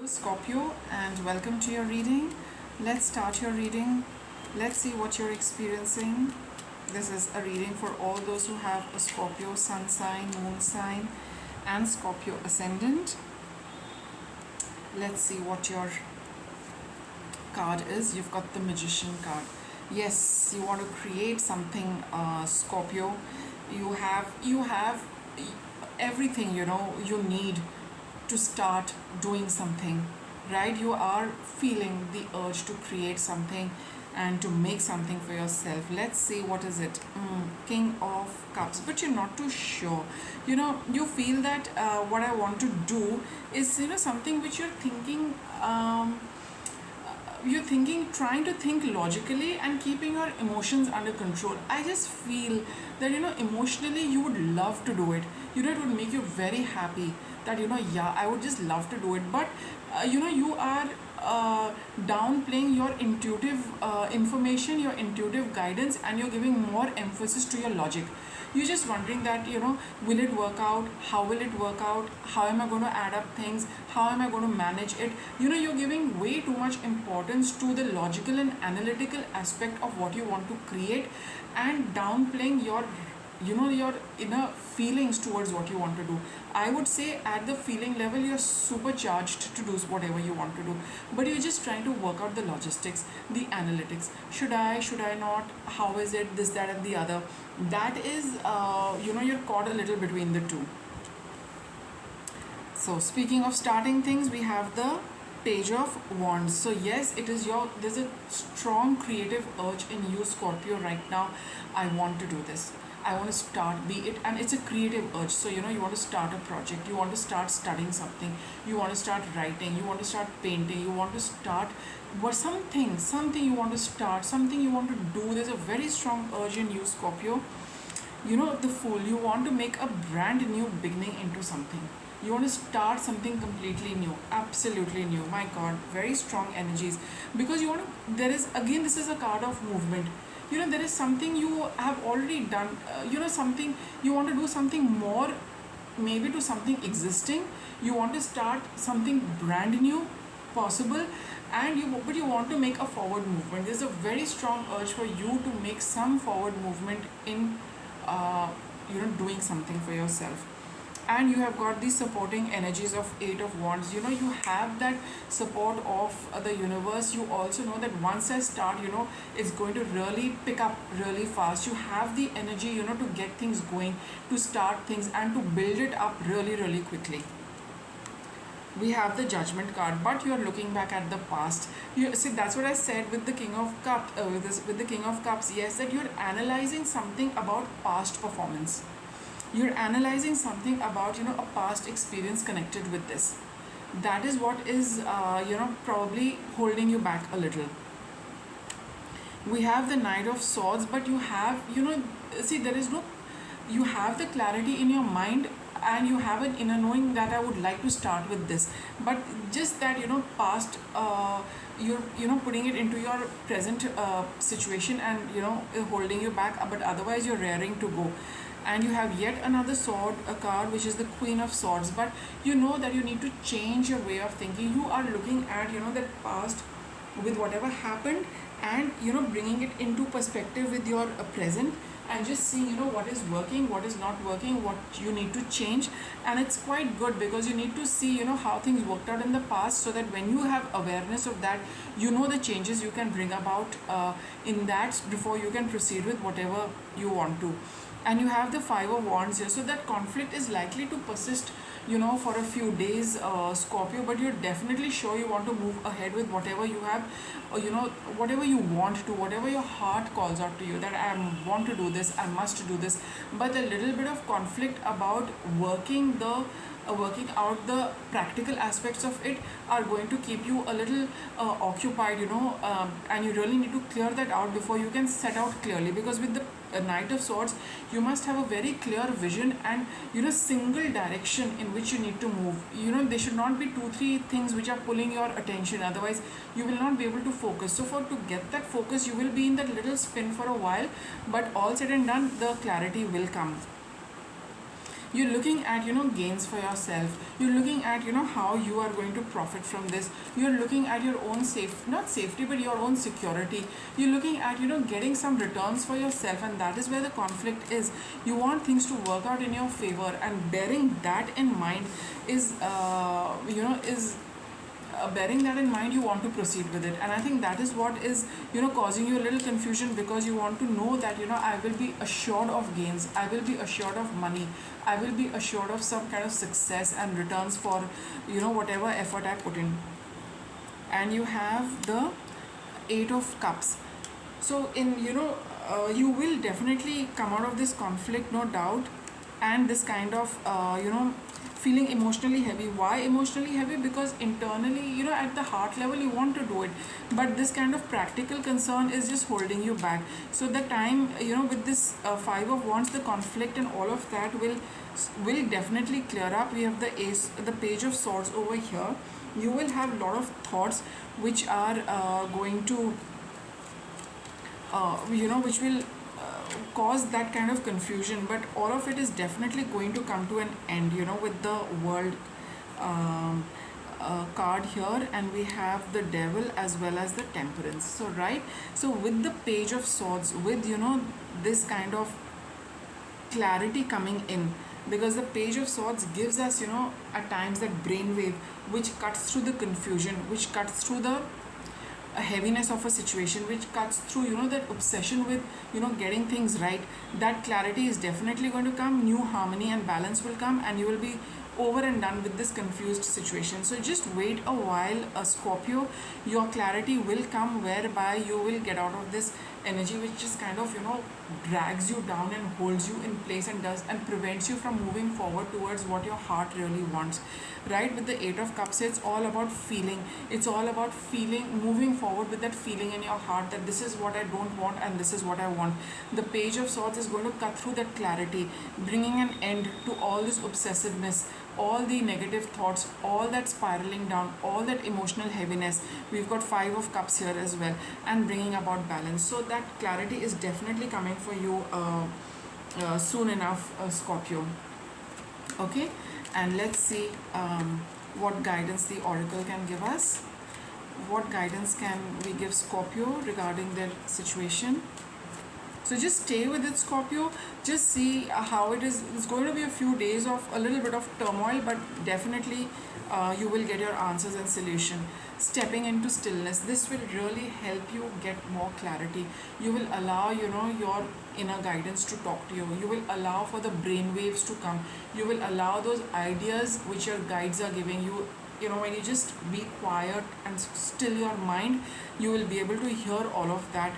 Scorpio, and welcome to your reading. Let's start your reading. Let's see what you're experiencing. This is a reading for all those who have a Scorpio sun sign, moon sign, and Scorpio ascendant. Let's see what your card is. You've got the Magician card. Yes, you want to create something, Scorpio. You have everything you need to start doing something, right? You are feeling the urge to create something and to make something for yourself. Let's see, what is it? King of Cups, but you're not too sure. You feel that what I want to do is something which you're thinking, trying to think logically and keeping your emotions under control. I just feel that emotionally you would love to do it. It would make you very happy that yeah, I would just love to do it. But you are downplaying your intuitive information, your intuitive guidance, and you're giving more emphasis to your logic. You're just wondering that will it work out, how will it work out, how am I going to add up things, how am I going to manage it. You're giving way too much importance to the logical and analytical aspect of what you want to create, and downplaying your inner feelings towards what you want to do. I would say at the feeling level you're supercharged to do whatever you want to do, but you're just trying to work out the logistics, the analytics. Should I not, how is it, this, that, and the other. That is you're caught a little between the two. So speaking of starting things, we have the Page of Wands. So yes, there's a strong creative urge in you, Scorpio, right now. I want to do this, I want to start, be it, and it's a creative urge. So you want to start a project, you want to start studying something, you want to start writing, you want to start painting, you want to start something you want to start, something you want to do. There's a very strong urge in you, Scorpio. The Fool, you want to make a brand new beginning into something. You want to start something completely new, absolutely new. My God, very strong energies, because there is, again, this is a card of movement. There is something you have already done, something you want to do, something more, maybe to something existing. You want to start something brand new, possible, but you want to make a forward movement. There's a very strong urge for you to make some forward movement in doing something for yourself. And you have got these supporting energies of Eight of Wands. You have that support of the universe. You also know that once I start, it's going to really pick up really fast. You have the energy to get things going, to start things, and to build it up really, really quickly. We have the Judgment card, but you are looking back at the past. You see, that's what I said with the King of Cups, with the King of Cups. Yes, that you're analyzing something about past performance. You're analyzing something about a past experience connected with this. That is what is probably holding you back a little. We have the Knight of Swords, but you have see, there is no, you have the clarity in your mind, and you have an inner knowing that I would like to start with this, but just that past, you're putting it into your present situation, and holding you back, but otherwise you're raring to go. And you have yet another sword, a card, which is the Queen of Swords, but you know that you need to change your way of thinking. You are looking at that past with whatever happened, and bringing it into perspective with your present, and just seeing what is working, what is not working, what you need to change. And it's quite good, because you need to see how things worked out in the past, so that when you have awareness of that, the changes you can bring about in that, before you can proceed with whatever you want to. And you have the Five of Wands here, so that conflict is likely to persist for a few days, Scorpio, but you're definitely sure you want to move ahead with whatever you have, or whatever you want to, whatever your heart calls out to you, that I want to do this, I must do this. But a little bit of conflict about working out the practical aspects of it are going to keep you a little occupied, and you really need to clear that out before you can set out clearly. Because with the Knight of Swords, you must have a very clear vision, and single direction in which you need to move. There should not be 2-3 things which are pulling your attention, otherwise you will not be able to focus. So to get that focus, you will be in that little spin for a while, but all said and done, the clarity will come. You're looking at, gains for yourself. You're looking at, how you are going to profit from this. You're looking at your own not safety, but your own security. You're looking at, getting some returns for yourself, and that is where the conflict is. You want things to work out in your favor, and bearing that in mind is, bearing that in mind, you want to proceed with it. And I think that is what is, causing you a little confusion, because you want to know that, I will be assured of gains, I will be assured of money, I will be assured of some kind of success and returns for, whatever effort I put in. And you have the Eight of Cups. So in, you will definitely come out of this conflict, no doubt. And this kind of, feeling emotionally heavy. Why emotionally heavy? Because internally, at the heart level, you want to do it, but this kind of practical concern is just holding you back. So the time, with this Five of Wands, the conflict and all of that will definitely clear up. We have the Page of Swords over here. You will have a lot of thoughts which are going to, which will cause that kind of confusion, but all of it is definitely going to come to an end, with the World card here, and we have the Devil as well as the Temperance. So right, so with the Page of Swords, with, this kind of clarity coming in, because the Page of Swords gives us, at times, that brainwave which cuts through the confusion, which cuts through the heaviness of a situation, which cuts through, that obsession with, getting things right. That clarity is definitely going to come. New harmony and balance will come, and you will be over and done with this confused situation. So just wait a while, Scorpio. Your clarity will come, whereby you will get out of this energy which just kind of, drags you down and holds you in place, and prevents you from moving forward towards what your heart really wants. Right? With the Eight of Cups, it's all about feeling. It's all about feeling, moving forward with that feeling in your heart, that this is what I don't want and this is what I want. The Page of Swords is going to cut through that clarity, bringing an end to all this obsessiveness, all the negative thoughts, all that spiraling down, all that emotional heaviness. We've got Five of Cups here as well, and bringing about balance. So that clarity is definitely coming for you soon enough, Scorpio. Okay, and let's see what guidance the Oracle can give us. What guidance can we give Scorpio regarding their situation? So just stay with it, Scorpio. Just see how it is. It's going to be a few days of a little bit of turmoil, but definitely you will get your answers and solution. Stepping into stillness, this will really help you get more clarity. You will allow, your inner guidance to talk to you. You will allow for the brain waves to come. You will allow those ideas which your guides are giving you. When you just be quiet and still your mind, you will be able to hear all of that,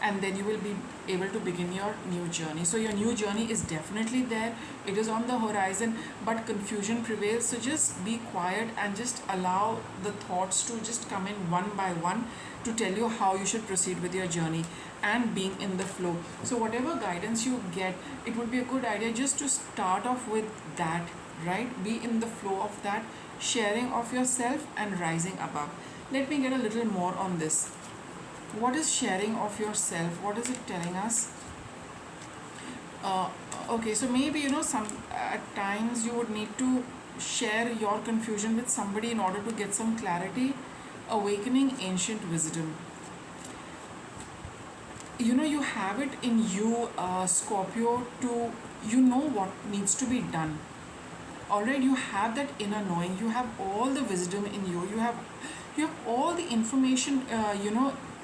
and then you will be able to begin your new journey. So your new journey is definitely there. It is on the horizon, but confusion prevails. So just be quiet and just allow the thoughts to just come in one by one to tell you how you should proceed with your journey, and being in the flow. So whatever guidance you get, it would be a good idea just to start off with that, right? Be in the flow of that, sharing of yourself and rising above. Let me get a little more on this. What is sharing of yourself? What is it telling us? Okay, so maybe, some at times you would need to share your confusion with somebody in order to get some clarity. Awakening ancient wisdom. You have it in you, Scorpio, to, what needs to be done. Alright, you have that inner knowing. You have all the wisdom in you. You have all the information,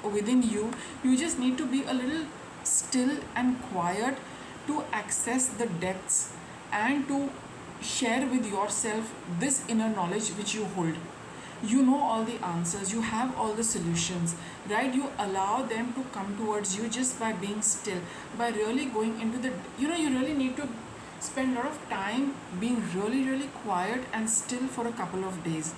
within you. You just need to be a little still and quiet to access the depths, and to share with yourself this inner knowledge which you hold. You know all the answers, you have all the solutions, right? You allow them to come towards you just by being still, by really going into the, you really need to spend a lot of time being really, really quiet and still for a couple of days,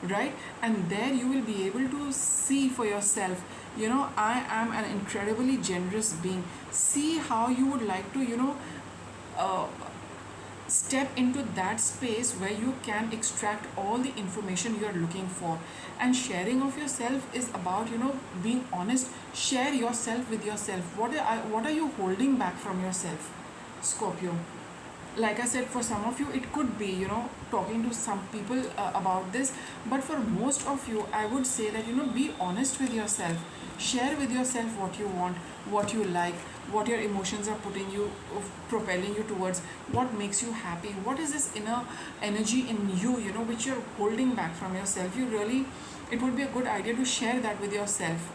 right? And there you will be able to see for yourself, I am an incredibly generous being. See how you would like to, step into that space where you can extract all the information you are looking for. And sharing of yourself is about, being honest. Share yourself with yourself. What are you holding back from yourself, Scorpio? Like I said, for some of you it could be, talking to some people about this, but for most of you I would say that, be honest with yourself. Share with yourself what you want, what you like, what your emotions are putting you, propelling you towards, what makes you happy, what is this inner energy in you, which you're holding back from yourself. You really, it would be a good idea to share that with yourself.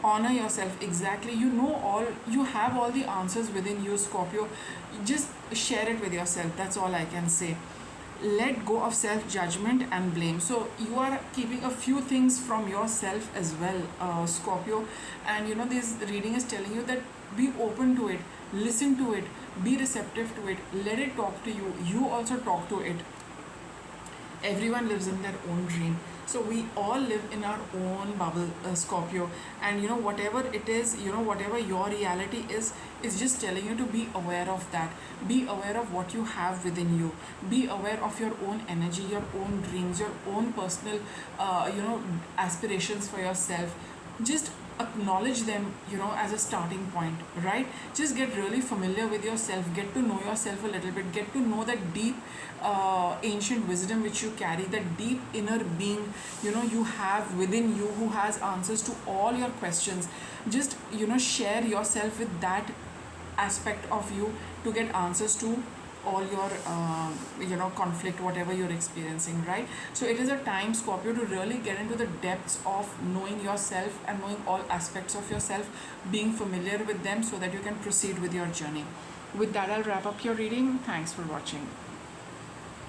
Honor yourself. Exactly, you have all the answers within you, Scorpio. Just share it with yourself, that's all I can say. Let go of self judgment and blame. So you are keeping a few things from yourself as well, Scorpio. And this reading is telling you that be open to it, listen to it, be receptive to it, let it talk to you, you also talk to it. Everyone lives in their own dream, so we all live in our own bubble, Scorpio. And whatever it is, whatever your reality is just telling you to be aware of that. Be aware of what you have within you. Be aware of your own energy, your own dreams, your own personal aspirations for yourself. Just acknowledge them, as a starting point, right? Just get really familiar with yourself, get to know yourself a little bit, get to know that deep ancient wisdom which you carry, that deep inner being, you have within you, who has answers to all your questions. Just share yourself with that aspect of you to get answers to all your conflict, whatever you're experiencing, right? So it is a time, Scorpio, to really get into the depths of knowing yourself and knowing all aspects of yourself, being familiar with them, so that you can proceed with your journey. With that, I'll wrap up your reading. Thanks for watching.